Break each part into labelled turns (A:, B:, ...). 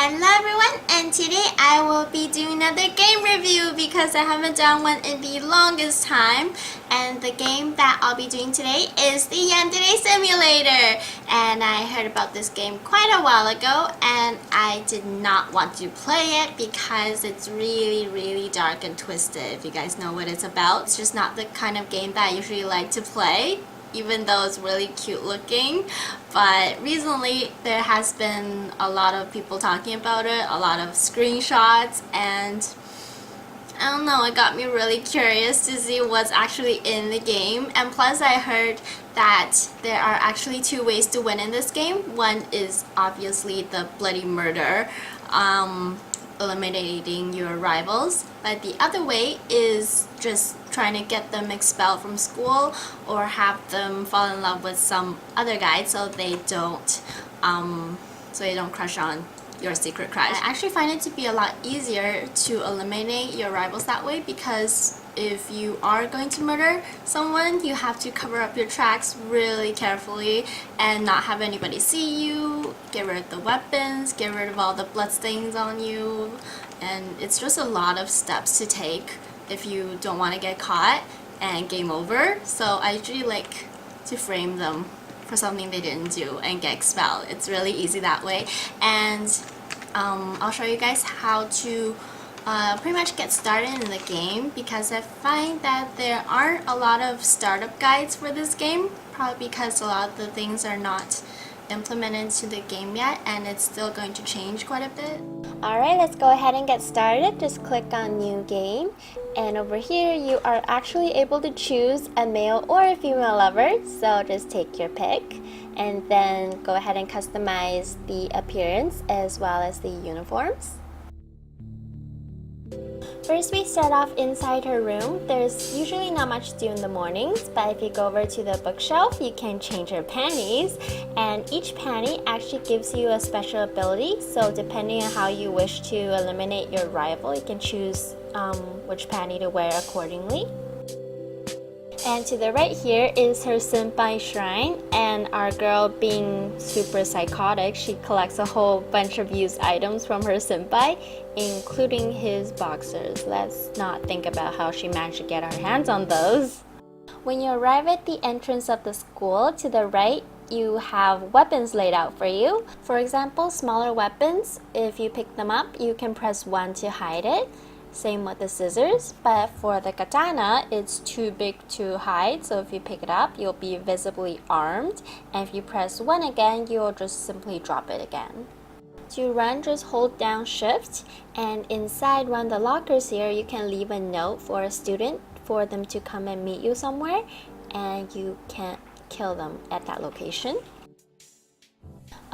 A: Hello everyone, and today I will be doing another game review because I haven't done one in the longest time. And the game that I'll be doing today is the Yandere Simulator. And I heard about this game quite a while ago and I did not want to play it because it's really dark and twisted. If you guys know what it's about, it's just not the kind of game that I usually like to play, even though it's really cute looking. But recently there has been a lot of people talking about it, a lot of screenshots, and I don't know, it got me really curious to see what's actually in the game. And plus I heard that there are actually two ways to win in this game. One is obviously the bloody murder, eliminating your rivals, but the other way is just trying to get them expelled from school or have them fall in love with some other guy so they don't crush on your secret crush. I actually find it to be a lot easier to eliminate your rivals that way, because if you are going to murder someone, you have to cover up your tracks really carefully and not have anybody see you, get rid of the weapons, get rid of all the bloodstains on you, and it's just a lot of steps to take if you don't want to get caught and game over. So I usually like to frame them for something they didn't do and get expelled. It's really easy that way. And I'll show you guys how to pretty much get started in the game, because I find that there aren't a lot of startup guides for this game, probably because a lot of the things are not implemented into the game yet and it's still going to change quite a bit. Alright, let's go ahead and get started. Just click on new game, and over here you are actually able to choose a male or a female lover, so just take your pick and then go ahead and customize the appearance as well as the uniforms. First, we start off inside her room. There's usually not much to do in the mornings, but if you go over to the bookshelf, you can change her panties, and each panty actually gives you a special ability. So depending on how you wish to eliminate your rival, you can choose which panty to wear accordingly. And to the right here is her Senpai Shrine, and our girl, being super psychotic, she collects a whole bunch of used items from her senpai, including his boxers. Let's not think about how she managed to get her hands on those. When you arrive at the entrance of the school, to the right you have weapons laid out for you. For example, smaller weapons, if you pick them up, you can press 1 to hide it. Same with the scissors, but for the katana, it's too big to hide, so if you pick it up, you'll be visibly armed, and if you press 1 again, you'll just simply drop it again. To run, just hold down shift, and inside one of the lockers here, you can leave a note for a student for them to come and meet you somewhere, and you can't kill them at that location.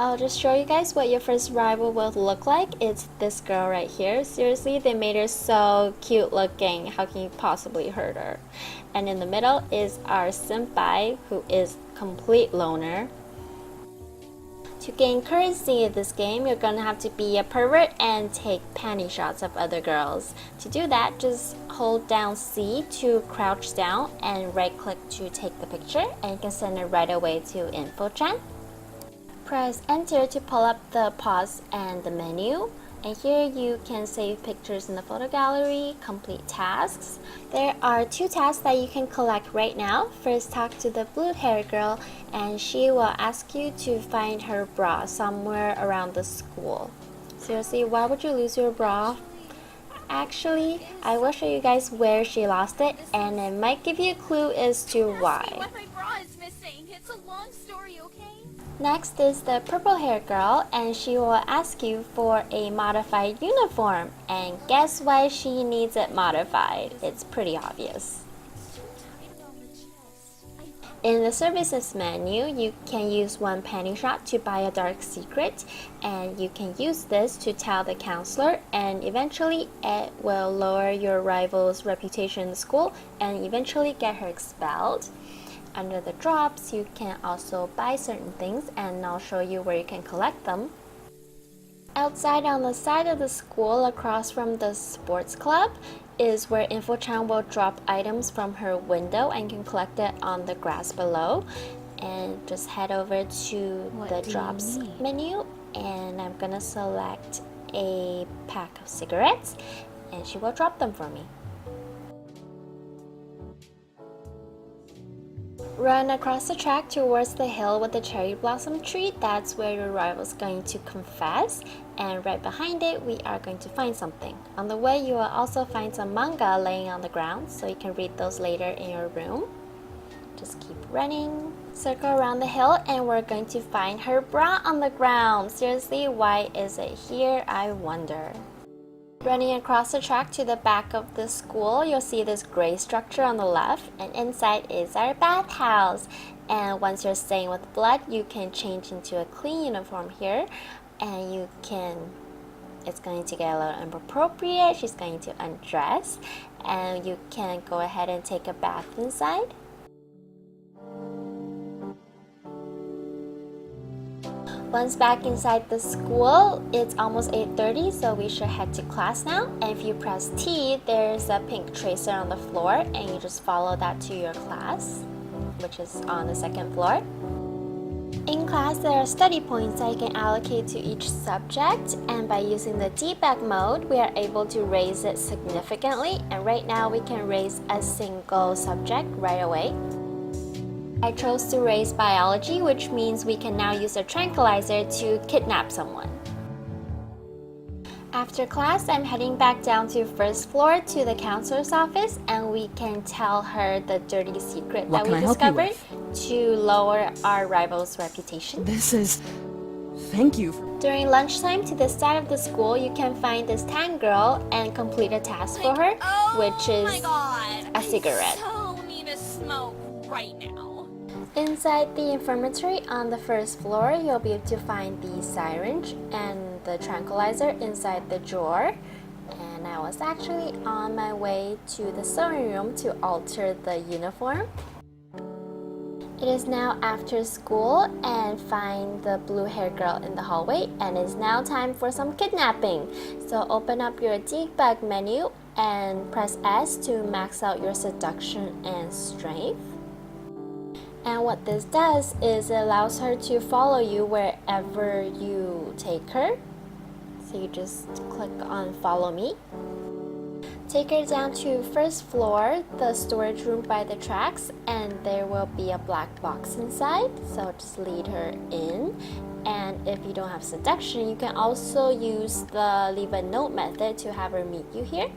A: I'll just show you guys what your first rival will look like. It's this girl right here. Seriously, they made her so cute looking. How can you possibly hurt her? And in the middle is our senpai, who is complete loner. To gain currency in this game, you're gonna have to be a pervert and take panty shots of other girls. To do that, just hold down C to crouch down and right click to take the picture, and you can send it right away to info chat. Press enter to pull up the pause and the menu, and here you can save pictures in the photo gallery, complete tasks. There are 2 tasks that you can collect right now. First, talk to the blue hair girl, and she will ask you to find her bra somewhere around the school. Seriously, why would you lose your bra? Actually, I will show you guys where she lost it, and it might give you a clue as to why.
B: My bra is missing. It's a long story, okay?
A: Next is the purple hair girl, and she will ask you for a modified uniform, and guess why she needs it modified? It's pretty obvious. In the services menu, you can use 1 panty shot to buy a dark secret, and you can use this to tell the counselor, and eventually it will lower your rival's reputation in the school and eventually get her expelled. Under the drops, you can also buy certain things, and I'll show you where you can collect them. Outside on the side of the school, across from the sports club, is where InfoChan will drop items from her window, and you can collect it on the grass below. And just head over to the drops menu, and I'm gonna select a pack of cigarettes and she will drop them for me. Run across the track towards the hill with the cherry blossom tree. That's where your rival is going to confess, and right behind it we are going to find something. On the way you will also find some manga laying on the ground, so you can read those later in your room. Just keep running. Circle around the hill and we're going to find her bra on the ground. Seriously, why is it here, I wonder? Running across the track to the back of the school, you'll see this gray structure on the left, and inside is our bathhouse. And once you're stained with blood, you can change into a clean uniform here, and it's going to get a little inappropriate. She's going to undress, and you can go ahead and take a bath inside. Once back inside the school, it's almost 8:30, so we should head to class now. And if you press T, there's a pink tracer on the floor, and you just follow that to your class, which is on the second floor. In class, there are study points that you can allocate to each subject, and by using the debug mode, we are able to raise it significantly, and right now we can raise a single subject right away. I chose to raise biology, which means we can now use a tranquilizer to kidnap someone. After class, I'm heading back down to first floor to the counselor's office, and we can tell her the dirty secret that we discovered to lower our rival's reputation.
C: Thank you.
A: During lunchtime, to the side of the school, you can find this tan girl and complete a task for her, which is a cigarette.
B: I so need a smoke right now.
A: Inside the infirmary on the first floor, you'll be able to find the syringe and the tranquilizer inside the drawer. And I was actually on my way to the sewing room to alter the uniform. It is now after school, and find the blue-haired girl in the hallway, and it's now time for some kidnapping. So open up your debug menu and press S to max out your seduction and strength. And what this does is it allows her to follow you wherever you take her. So you just click on follow me. Take her down to first floor, the storage room by the tracks, and there will be a black box inside. So just lead her in. And if you don't have seduction, you can also use the leave a note method to have her meet you here.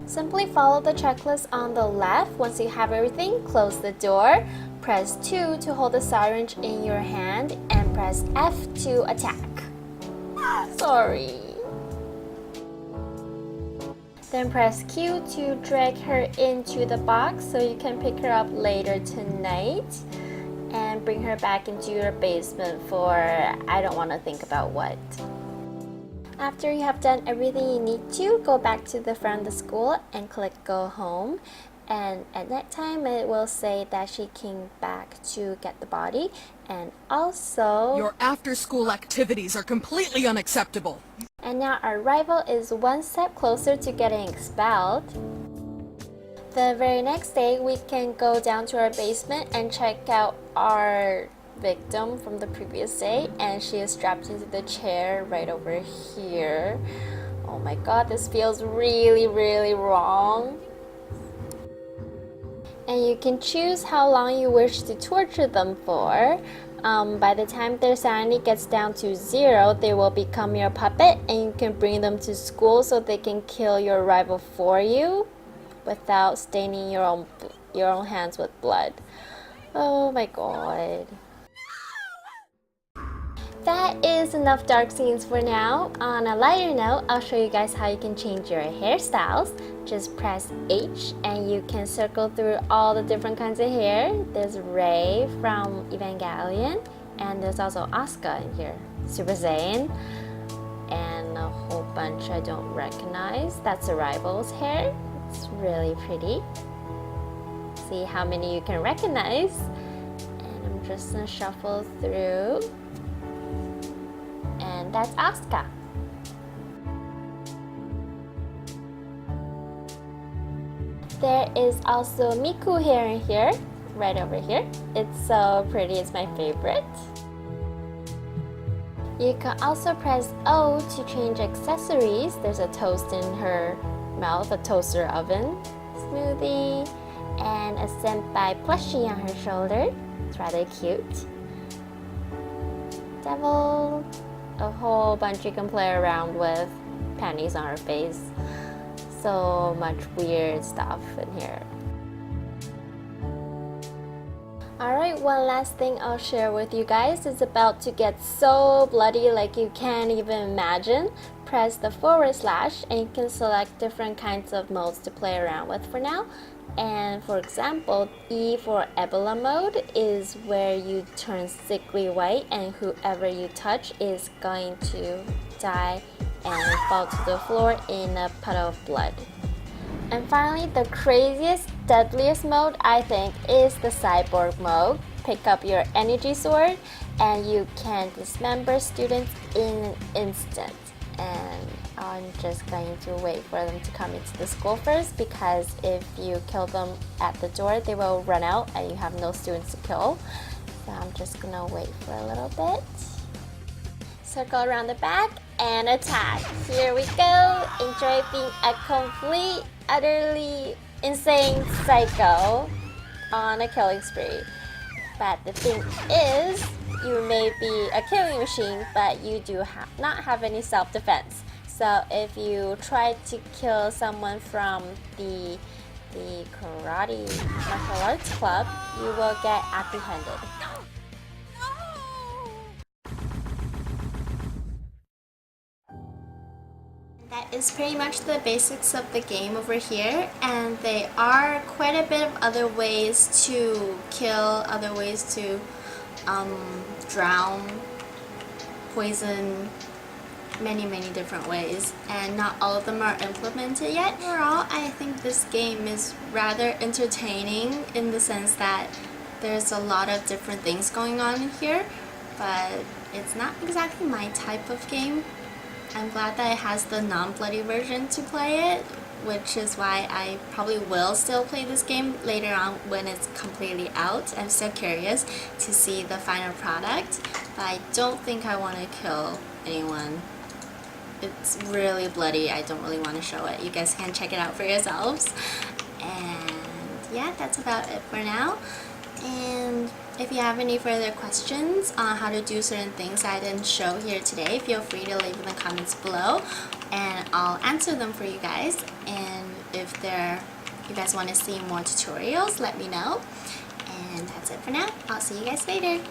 A: Simply follow the checklist on the left. Once you have everything, close the door. Press 2 to hold the syringe in your hand, and press F to attack. Sorry. Then press Q to drag her into the box so you can pick her up later tonight and bring her back into your basement for I don't want to think about what. After you have done everything you need to, go back to the front of the school and click go home. And at that time, it will say that she came back to get the body, and also
C: Your after-school activities are completely unacceptable.
A: And now our rival is one step closer to getting expelled. The very next day, we can go down to our basement and check out our victim from the previous day, and she is strapped into the chair right over here. Oh my god, this feels really, really wrong. And you can choose how long you wish to torture them for. By the time their sanity gets down to 0, they will become your puppet, and you can bring them to school so they can kill your rival for you without staining your own hands with blood. Oh my god. That is enough dark scenes for now. On a lighter note, I'll show you guys how you can change your hairstyles. Just press H and you can circle through all the different kinds of hair. There's Rei from Evangelion, and there's also Asuka in here, Super Saiyan, and a whole bunch I don't recognize. That's a rival's hair. It's really pretty. See how many you can recognize. And I'm just gonna shuffle through. And that's Asuka. There is also Miku hair in here, right over here. It's so pretty, it's my favorite. You can also press O to change accessories. There's a toast in her mouth, a toaster oven, smoothie, and a Senpai plushie on her shoulder. It's rather cute. Devil, a whole bunch you can play around with. Panties on her face. So much weird stuff in here. Alright, one last thing I'll share with you guys. It's about to get so bloody like you can't even imagine. Press the / and you can select different kinds of modes to play around with for now. And for example, E for Ebola mode is where you turn sickly white and whoever you touch is going to die and fall to the floor in a puddle of blood. And finally, the craziest, deadliest mode I think is the Sideboard Mode. Pick up your energy sword and you can dismember students in an instant. And I'm just going to wait for them to come into the school first, because if you kill them at the door, they will run out and you have no students to kill. So I'm just gonna wait for a little bit. Circle around the back and attack. Here we go. Enjoy being a complete, utterly insane psycho on a killing spree. But the thing is, you may be a killing machine, but you do not have any self-defense. So if you try to kill someone from the karate martial arts club, you will get apprehended. That is pretty much the basics of the game over here, and there are quite a bit of other ways to kill, other ways to drown, poison, many different ways, and not all of them are implemented yet. Overall, I think this game is rather entertaining in the sense that there's a lot of different things going on here, but it's not exactly my type of game. I'm glad that it has the non-bloody version to play it, which is why I probably will still play this game later on when it's completely out. I'm still curious to see the final product, but I don't think I want to kill anyone. It's really bloody. I don't really want to show it. You guys can check it out for yourselves. And yeah, that's about it for now. And if you have any further questions on how to do certain things I didn't show here today, feel free to leave in the comments below and I'll answer them for you guys. And if you guys want to see more tutorials, let me know. And that's it for now. I'll see you guys later.